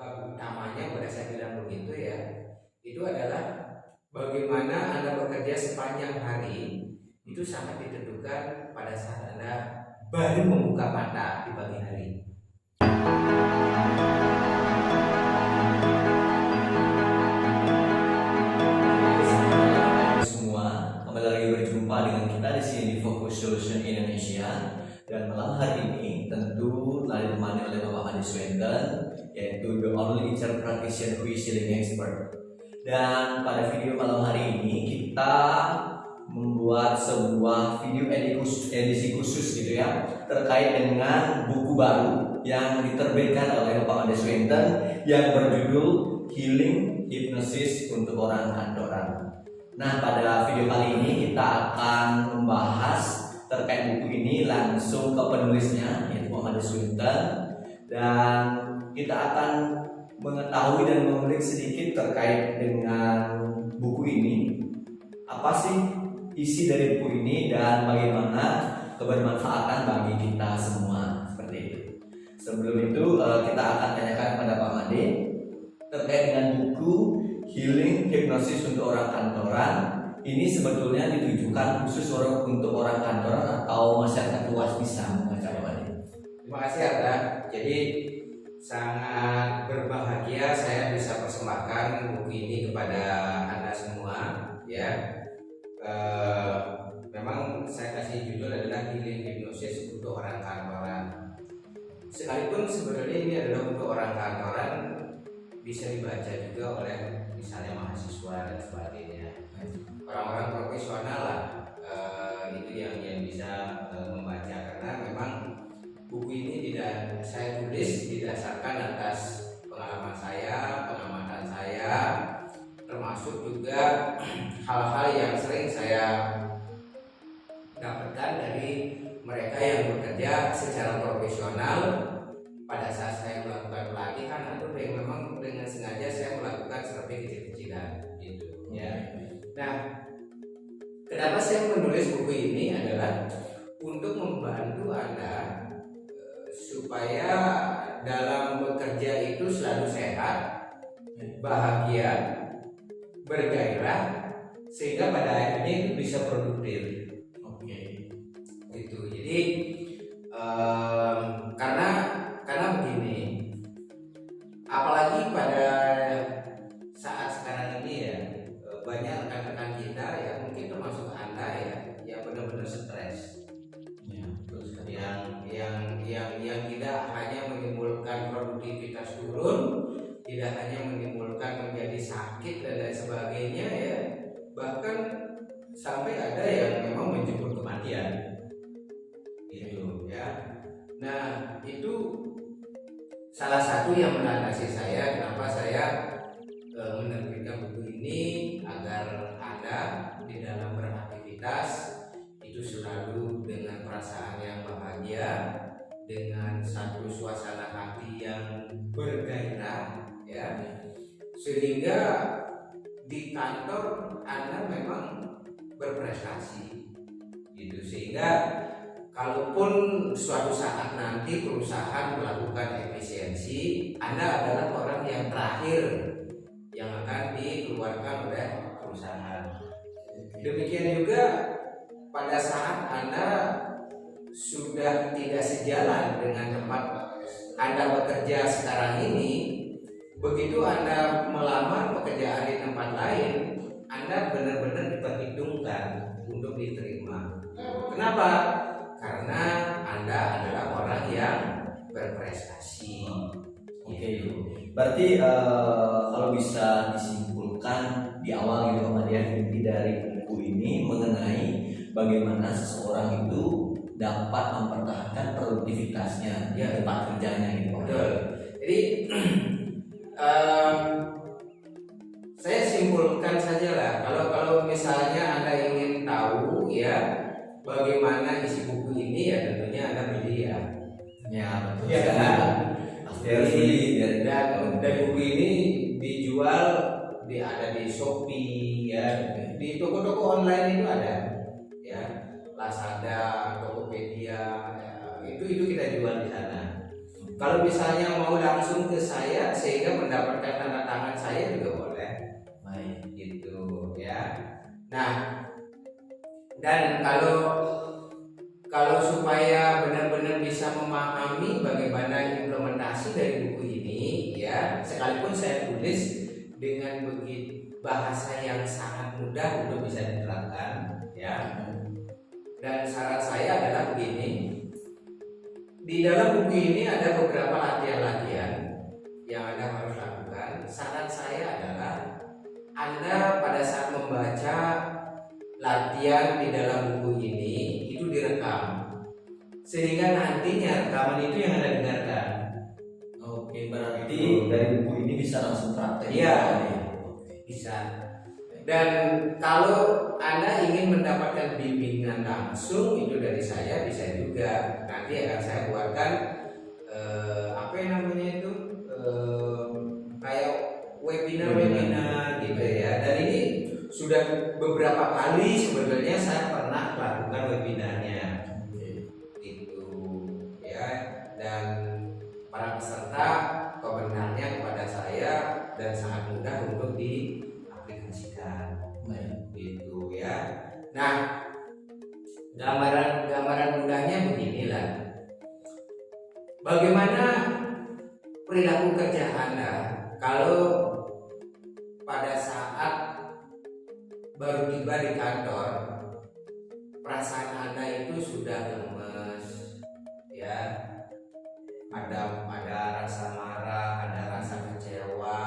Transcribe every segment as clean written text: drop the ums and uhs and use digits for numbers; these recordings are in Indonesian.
bab utamanya pada saya bilang begitu ya, itu adalah bagaimana Anda bekerja sepanjang hari itu sangat ditentukan pada saat Anda baru membuka mata di pagi hari. Semua, kembali lagi berjumpa dengan kita di sini di Focus Solution Indonesia. Dan malam hari ini tentu telah ditemani oleh Bapak Adi Swenten, yaitu the only HR practitioner who is healing expert. Dan pada video malam hari ini kita membuat sebuah video edisi khusus gitu ya, terkait dengan buku baru yang diterbitkan oleh Bapak Adi Swenten yang berjudul Healing Hypnosis untuk Orang Kantoran. Nah, pada video kali ini kita akan membahas terkait buku ini langsung ke penulisnya, yaitu Bapak Adi Swenten, dan kita akan mengetahui dan mengulik sedikit terkait dengan buku ini. Apa sih isi dari buku ini dan bagaimana kebermanfaatan bagi kita semua, seperti itu. Sebelum itu kita akan tanyakan kepada Pak Made terkait dengan buku Healing Hypnosis untuk Orang Kantoran. Ini sebetulnya ditujukan khusus untuk orang kantoran atau masyarakat luas bisa membaca, Pak Made? Terima kasih Arda. Jadi sangat berbahagia saya bisa persembahkan buku ini kepada Anda semua ya. Memang saya kasih judul adalah Healing Hypnosis untuk Orang Kantoran. Sekalipun sebenarnya ini adalah untuk orang kantoran, bisa dibaca juga oleh misalnya mahasiswa dan sebagainya, orang-orang profesional lah, itu yang bisa membaca, karena memang buku ini tidak saya tulis didasarkan atas pengalaman saya, pengamatan saya, termasuk juga hal-hal yang sering saya dapatkan dari mereka yang bekerja secara profesional pada saat saya melakukan pelatihan atau yang memang dengan sengaja saya melakukan terapi kecil-kecilan gitu ya. Nah, kenapa saya menulis buku ini adalah untuk membantu Anda supaya dalam bekerja itu selalu sehat, bahagia, bergairah, sehingga pada akhirnya itu bisa produktif. Oke. Gitu. Jadi karena begini, apalagi pada saat sekarang ini ya, banyak rekan-rekan kita ya, mungkin termasuk Anda ya, yang benar-benar stres. Ya, terus yang tidak hanya menimbulkan produktivitas turun, tidak hanya menimbulkan menjadi sakit dan lain sebagainya ya, bahkan sampai ada yang memang menjemput kematian gitu ya. Nah, itu salah satu yang melandasi saya kenapa saya menerbitkan buku ini, agar Anda di dalam beraktivitas itu selalu dengan perasaan yang bahagia, dengan satu suasana hati yang bergairah ya, sehingga di kantor Anda memang berprestasi gitu, sehingga kalaupun suatu saat nanti perusahaan melakukan efisiensi, Anda adalah orang yang terakhir yang akan dikeluarkan oleh perusahaan. Demikian juga pada saat Anda sudah tidak sejalan dengan tempat Anda bekerja sekarang ini, begitu Anda melamar pekerjaan di tempat lain, Anda benar-benar diperhitungkan untuk diterima. Kenapa? Karena Anda adalah orang yang berprestasi. Oke, berarti kalau bisa disimpulkan di awal gitu Pak Made, inti dari buku ini mengenai bagaimana seseorang itu dapat mempertahankan produktivitasnya di tempat kerjanya gitu. Betul. Jadi saya simpulkan saja lah, kalau misalnya Anda ingin tahu ya bagaimana isi buku ini, ya tentunya Anda beli ya. Ya, betul. Ya kan? Pasti harus beli. Dan buku ini dijual ada di Shopee ya, di toko-toko online itu ada ya, Lazada, Tokopedia ya, itu kita jual di sana. Kalau misalnya mau langsung ke saya sehingga mendapatkan tanda tangan saya juga boleh. Baik. Gitu ya. Nah, dan kalau supaya benar-benar bisa memahami bagaimana implementasi dari buku ini ya, sekalipun saya tulis dengan begitu bahasa yang sangat mudah untuk bisa diterapkan ya. Dan saran saya adalah begini, di dalam buku ini ada beberapa latihan-latihan yang Anda harus lakukan. Saran saya adalah Anda pada saat membaca latihan di dalam buku ini itu direkam, sehingga nantinya rekaman itu yang Anda dengarkan. Oke, berarti dari buku ini bisa langsung praktek. Iya, bisa. Dan kalau Anda ingin mendapatkan bimbingan langsung itu dari saya, bisa juga. Nanti akan saya buatkan apa yang namanya itu kayak webinar gitu ya. Dan ini sudah beberapa kali sebetulnya saya pernah lakukan webinarnya. Itu ya. Dan para peserta komentarnya kepada saya dan sangat mudah untuk diaplikasikan. Gitu ya. Nah, gambaran mudahnya beginilah. Bagaimana perilaku kerja Anda kalau pada saat baru tiba di kantor, perasaan Anda itu sudah lemes ya. Ada rasa marah, ada rasa kecewa,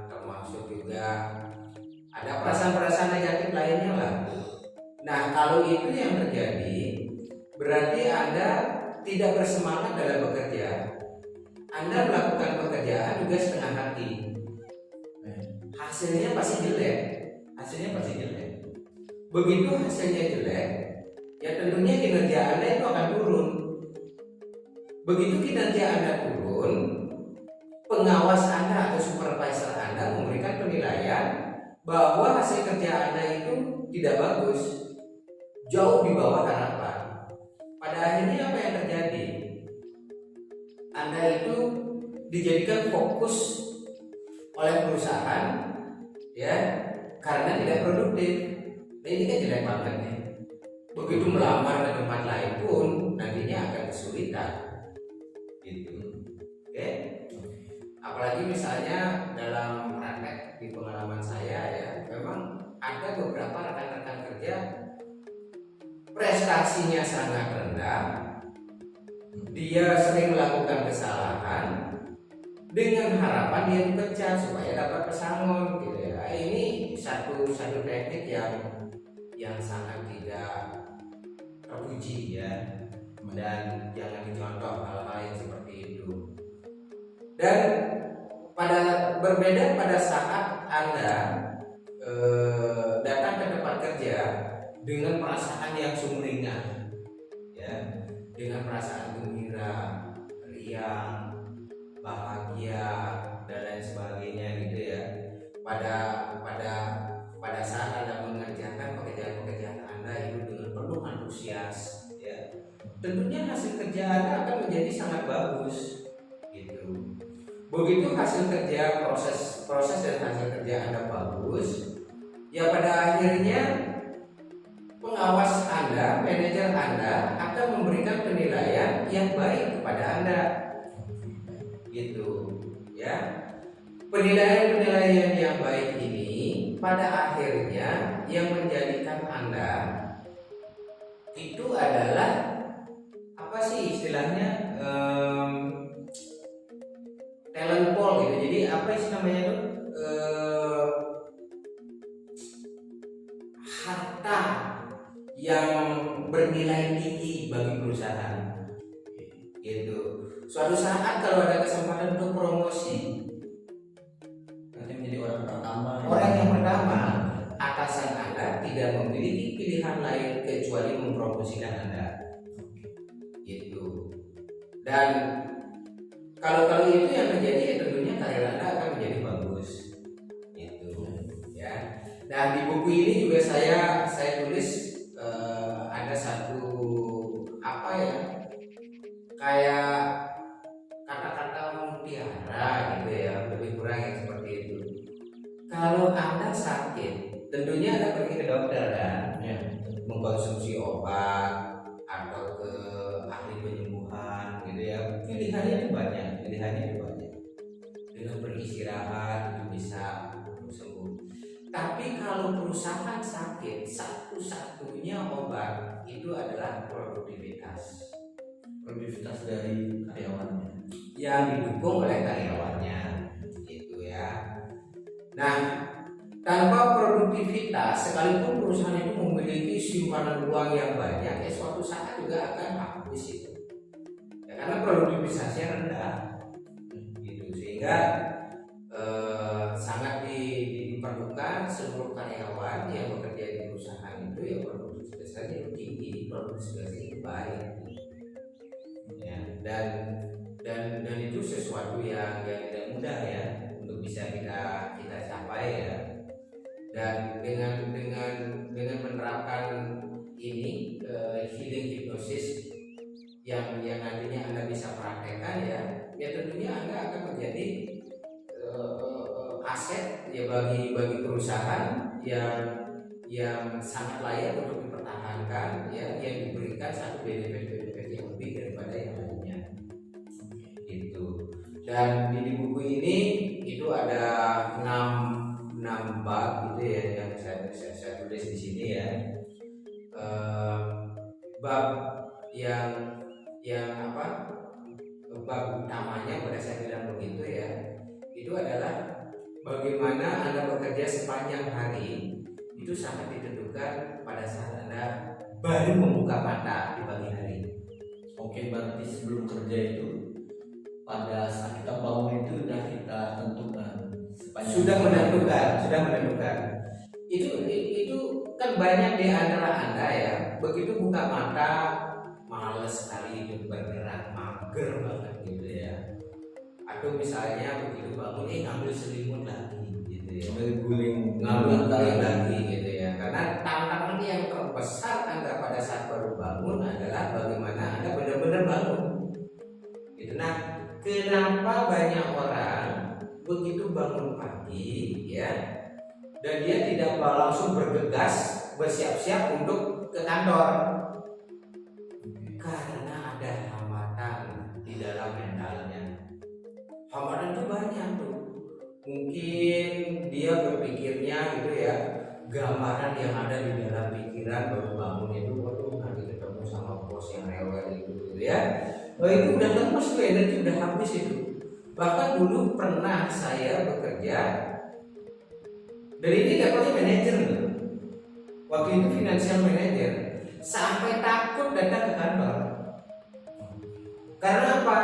termasuk juga ada perasaan-perasaan negatif lainnya lah. Nah, kalau itu yang terjadi, berarti Anda tidak bersemangat dalam bekerja. Anda melakukan pekerjaan juga setengah hati. Hasilnya pasti jelek. Begitu hasilnya jelek, ya tentunya kinerja Anda itu akan turun. Begitu kinerja Anda turun, pengawas Anda atau supervisor Anda memberikan penilaian bahwa hasil kerja Anda itu tidak bagus, jauh di bawah harapan. Pada akhirnya apa yang terjadi? Anda itu dijadikan fokus oleh perusahaan ya, karena tidak produktif. Nah, ini kan jelek banget nih. Begitu melamar ke tempat lain pun nantinya akan kesulitan. Gitu. Oke? Apalagi misalnya dalam praktek di pengalaman saya ya, memang ada beberapa rekan-rekan kerja prestasinya sangat rendah, dia sering melakukan kesalahan dengan harapan dia dipecat supaya dapat pesangon gitu ya. Ini satu teknik yang sangat tidak terpuji ya, dan jangan dicontoh hal-hal yang seperti itu. Dan berbeda pada saat Anda datang ke tempat kerja dengan perasaan yang sumringah ya, dengan perasaan gembira, riang, bahagia dan lain sebagainya gitu ya. Pada saat Anda mengerjakan pekerjaan Anda itu dengan penuh antusias ya, tentunya hasil kerja Anda akan menjadi sangat bagus gitu. Begitu hasil kerja, proses dan hasil kerja Anda bagus, ya pada akhirnya pengawas Anda, manajer Anda akan memberikan penilaian yang baik kepada Anda. Gitu, ya. Penilaian yang baik ini pada akhirnya yang menjadikan Anda itu adalah apa sih istilahnya, talent pool gitu. Jadi apa sih namanya itu, harta yang bernilai tinggi bagi perusahaan gitu. Suatu saat kalau ada kesempatan untuk promosi, Nanti menjadi orang yang pertama atasan Anda tidak memiliki pilihan lain kecuali mempromosikan Anda gitu. Dan kalau itu yang terjadi, tentunya karir Anda akan menjadi bagus gitu ya. Nah, di buku ini juga saya tulis ada satu apa ya, kayak kata-kata kurang yang seperti itu. Kalau Anda sakit, tentunya Anda pergi ke dokter kan, Ya. mengkonsumsi obat atau ke ahli penyembuhan gitu ya. Pilihannya itu banyak. Dengan beristirahat itu bisa sembuh. Tapi kalau perusahaan sakit, satu-satunya obat itu adalah produktivitas Dari karyawannya. yang didukung oleh karyawannya, gitu ya. Nah, tanpa produktivitas, sekalipun perusahaan itu memiliki simpanan uang yang banyak, ya suatu saat juga akan habis itu. Ya, karena produktivitasnya rendah, gitu. Sehingga sangat diperlukan seluruh karyawan yang bekerja di perusahaan itu ya produktivitasnya itu tinggi, produktivitasnya itu baik. Ya, dan itu sesuatu yang tidak mudah ya untuk bisa kita capai ya. Dan dengan menerapkan ini healing hipnosis yang nantinya Anda bisa praktekkan ya tentunya Anda akan menjadi aset ya bagi perusahaan yang sangat layak untuk dipertahankan ya, yang diberikan satu benefit yang lebih daripada yang lainnya gitu. Dan di buku ini itu ada 6 bab gitu ya yang saya tulis di sini ya. Bab yang apa, bab utamanya pada saya bilang begitu ya, itu adalah bagaimana Anda bekerja sepanjang hari itu sangat ditentukan pada saat Anda baru membuka mata di pagi hari. Oke, berarti sebelum kerja itu pada saat kita bangun itu sudah kita tentukan sudah menentukan. Itu kan banyak di antara Anda ya, begitu buka mata males sekali itu bergerak, mager banget gitu ya. Atau misalnya begitu bangun ngambil selimut lagi gitu ya, ngambil lagi gitu ya. Karena tantangan yang terbesar Anda pada saat baru bangun adalah bagaimana Anda benar-benar bangun gitu. Nah, kenapa banyak orang begitu bangun pagi ya dan dia tidak langsung bergegas bersiap-siap untuk ke kantor? Karena ada hambatan di dalam mentalnya. Hambatan itu banyak tuh. Mungkin dia berpikirnya gitu ya, gambaran yang ada di dalam pikiran baru bangun itu, waduh nanti ketemu sama bos yang rewel itu gitu ya. Itu udah lemes tuh, energi udah habis itu. Bahkan dulu pernah saya bekerja dan ini levelnya manajer nih. Waktu itu financial manager, sampai takut datang ke kantor. Karena apa?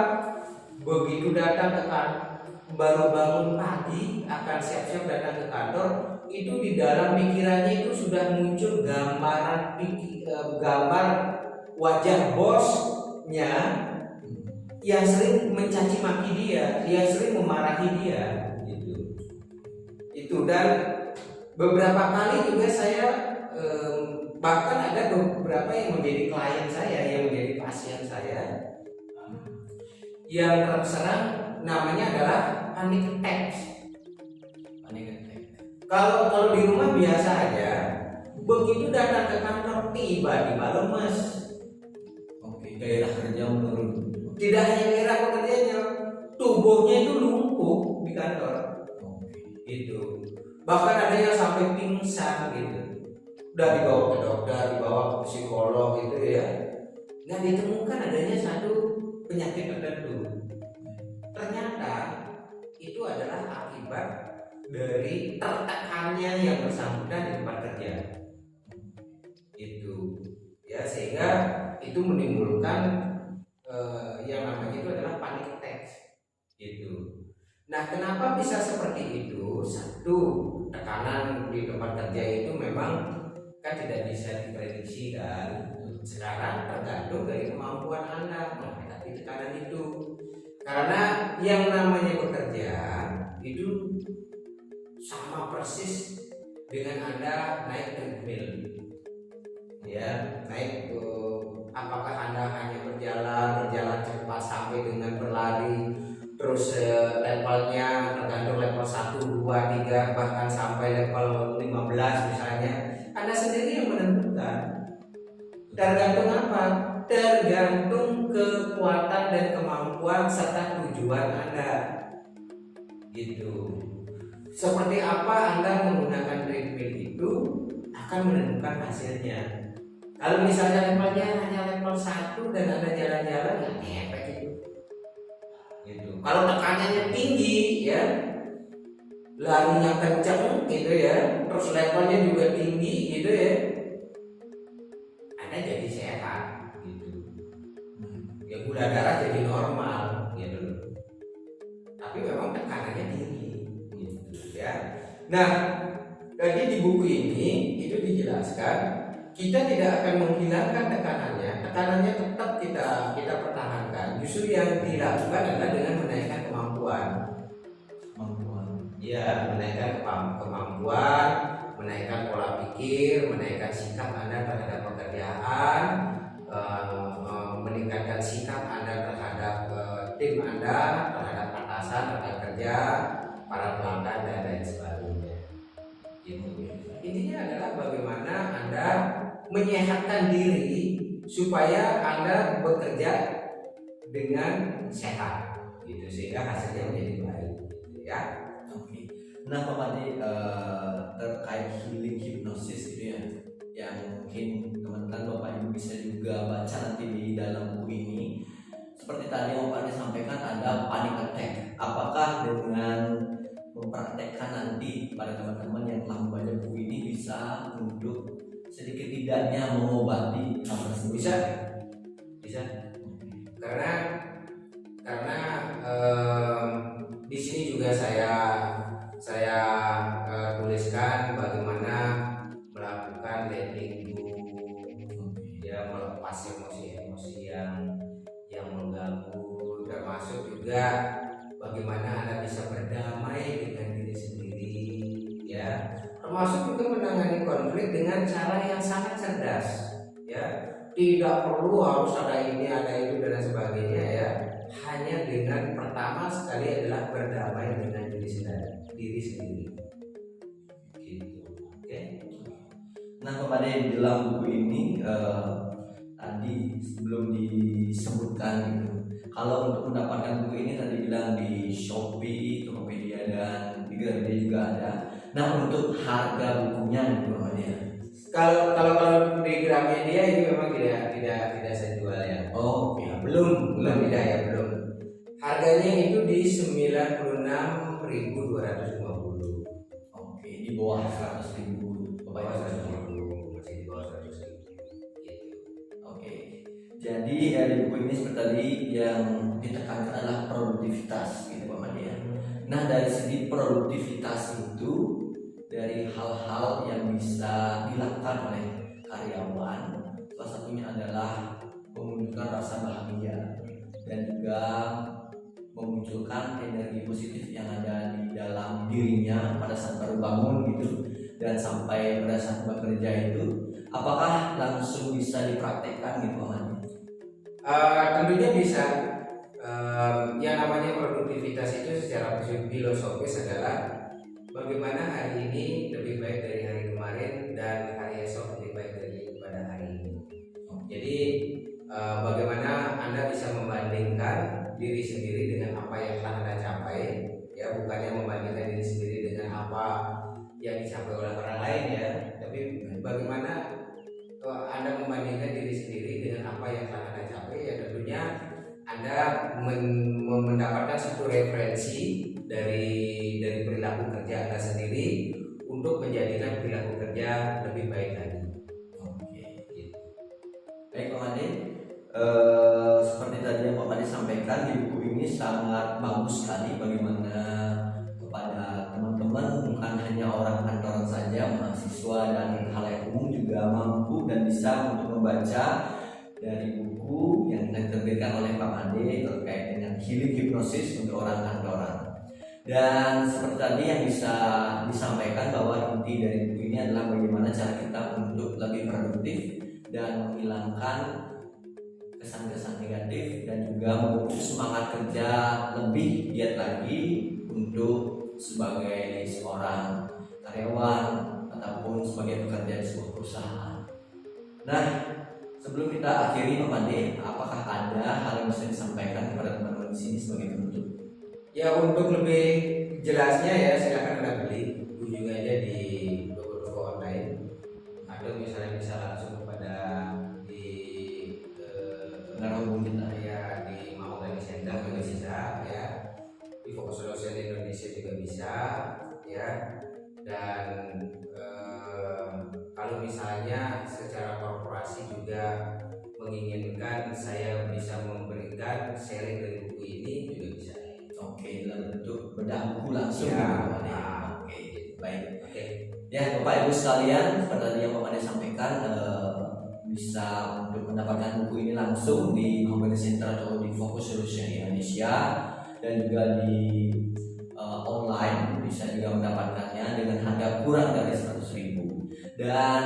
Begitu datang ke kantor, baru bangun pagi akan siap-siap datang ke kantor, itu di dalam pikirannya itu sudah muncul gambar wajah bosnya yang sering mencaci maki dia, yang sering memarahi dia gitu. Itu dan beberapa kali juga saya bahkan ada beberapa yang menjadi klien saya, yang menjadi pasien saya, yang terserang namanya adalah panic attack. Kalau di rumah biasa aja, begitu datang ke kantor tiba-tiba lemes. Oke, gairah kerja menurun. Tidak hanya gairah pekerjaannya, tubuhnya itu lumpuh di kantor. Itu. Bahkan ada yang sampai pingsan gitu. Udah dibawa ke dokter, dibawa ke psikolog gitu ya. Nggak ditemukan adanya satu penyakit tertentu. Ternyata itu adalah akibat dari tertekannya yang bersangkutan di tempat kerja. Itu ya, sehingga itu menimbulkan yang namanya itu adalah panic attack gitu. Nah, kenapa bisa seperti itu? Satu, tekanan di tempat kerja itu memang kan tidak bisa diprediksi kan. Sekarang tergantung dari kemampuan Anda menghadapi tekanan itu. Karena yang namanya bekerja itu sama persis dengan Anda naik treadmill. Ya, naik apakah Anda hanya berjalan cepat sampai dengan berlari terus levelnya tergantung level 1, 2, 3 bahkan sampai level 15 misalnya, Anda sendiri yang menentukan. Tergantung apa? Tergantung kekuatan dan kemampuan serta tujuan Anda. Gitu. Seperti apa Anda menggunakan treadmill itu akan menentukan hasilnya. Kalau misalnya levelnya hanya level 1 dan Anda jalan-jalan, ya ngepek itu. Gitu. Kalau tekanannya tinggi ya, larinya kencang gitu ya, terus levelnya juga tinggi gitu ya, Anda jadi sehat gitu. Ya gula darah jadi normal gitu. Tapi memang tekanannya tinggi gitu ya. Nah, jadi di buku ini itu dijelaskan kita tidak akan menghilangkan tekanannya tetap kita pertahankan. Justru yang dilakukan adalah dengan menaikkan kemampuan. Ya, menaikkan kemampuan, menaikkan pola pikir, menaikkan sikap Anda terhadap pekerjaan, meningkatkan sikap Anda terhadap tim Anda, terhadap atasan, rekan kerja, para pelanggan dan lain sebagainya. Gitu. Intinya adalah bagaimana Anda menyehatkan diri supaya Anda bekerja dengan sehat, gitu sehingga hasilnya menjadi baik, gitu ya. Oke. Nah, Pak Made, terkait healing hipnosis itu ya, yang mungkin teman-teman Bapak Ibu bisa juga baca nanti di dalam buku ini. Seperti tadi yang Pak Made sampaikan, ada panic attack. Apakah dengan mempraktekkan nanti pada teman-teman yang telah membaca buku ini bisa untuk sedikit tidaknya mengobati hal tersebut? Bisa. Karena di sini juga saya tuliskan bagaimana melakukan letting go, ya, melepas emosi-emosi yang mengganggu, termasuk juga bagaimana Anda bisa berdamai dengan diri sendiri, ya, termasuk juga menangani konflik dengan cara yang sangat cerdas, ya, tidak perlu harus ada ini ada itu dan sebagainya, ya, hanya dengan pertama sekali adalah berdamai dengan diri sendiri, gitu. Oke. Nah, kepada yang dalam buku ini tadi sebelum disebutkan gitu, kalau untuk mendapatkan buku ini tadi bilang di Shopee, Tokopedia dan di Gramedia juga ada. Nah, untuk harga bukunya gitu ya. Kalau di Gramedia ini memang tidak saya jual ya. Oh, ya, belum tidak ya, belum. Harganya itu di 96.250. Oke, di bawah 100.000. Bawah 100.000, masih di bawah 100.000. Gitu. Oke. Jadi ya, di buku ini seperti tadi yang ditekankan adalah produktivitas gitu Pak Made ya. Nah, dari segi produktivitas itu, dari hal-hal yang bisa dilakukan oleh karyawan, salah satunya adalah memunculkan rasa bahagia dan juga memunculkan energi positif yang ada di dalam dirinya pada saat baru bangun gitu, dan sampai pada saat bekerja itu, apakah langsung bisa dipraktekkan gitu Pak Made? Tentunya bisa. Yang namanya produktivitas itu secara filosofis adalah bagaimana hari ini lebih baik dari hari kemarin dan hari esok lebih baik daripada hari ini. Jadi bagaimana Anda bisa membandingkan diri sendiri dengan apa yang telah Anda capai, ya, bukannya membandingkan diri sendiri dengan apa yang dicapai oleh orang lain, ya, tapi bagaimana Anda membandingkan diri sendiri dengan apa yang telah Anda capai, ya, tentunya Anda mendapatkan satu referensi dari perilaku kerja Anda sendiri untuk menjadikan perilaku kerja lebih baik lagi. Oke. Baik Pak Made, seperti tadi yang Pak Made sampaikan, di buku ini sangat bagus sekali bagaimana kepada teman-teman, bukan hanya orang kantoran saja, mahasiswa dan halayak umum juga mampu dan bisa untuk membaca dari buku yang diterbitkan oleh Pak Made terkait dengan healing hipnosis untuk orang kantoran. Dan seperti tadi yang bisa disampaikan bahwa inti dari buku ini adalah bagaimana cara kita untuk lebih produktif dan menghilangkan kesan-kesan negatif dan juga memupuk semangat kerja lebih giat lagi untuk sebagai seorang karyawan ataupun sebagai pekerja di sebuah perusahaan. Nah, sebelum kita akhiri Pak Pande, apakah ada hal yang bisa disampaikan kepada teman-teman di sini sebagai penutup? Ya, untuk lebih jelasnya ya silakan Anda beli kunjungi aja di toko-toko online atau misalnya bisa langsung kepada di Menghubungi kita. ya di Mau Learning Center juga bisa ya, di Focus Solution Indonesia juga bisa ya, dan kalau misalnya secara korporasi juga menginginkan saya bisa memberikan sharing dari buku ini juga bisa. Oke, dalam bentuk bedah buku langsung Ya, gitu, Pak Pande. Oke, baik. Ya, Bapak Ibu sekalian, seperti tadi yang Pak Pande sampaikan, bisa untuk mendapatkan buku ini langsung di Mobility Center atau di Focus Solution Indonesia, dan juga di online bisa juga mendapatkannya dengan harga kurang dari 100.000. Dan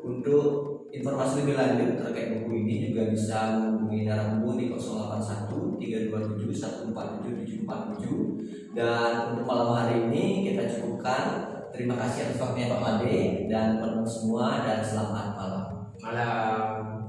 untuk informasi lebih lanjut terkait buku ini juga bisa menghubungi narasumber di 081 327 147 747. Dan untuk malam hari ini kita cukupkan. Terima kasih atas waktunya Pak Pande dan teman-teman semua, dan selamat malam. Malam.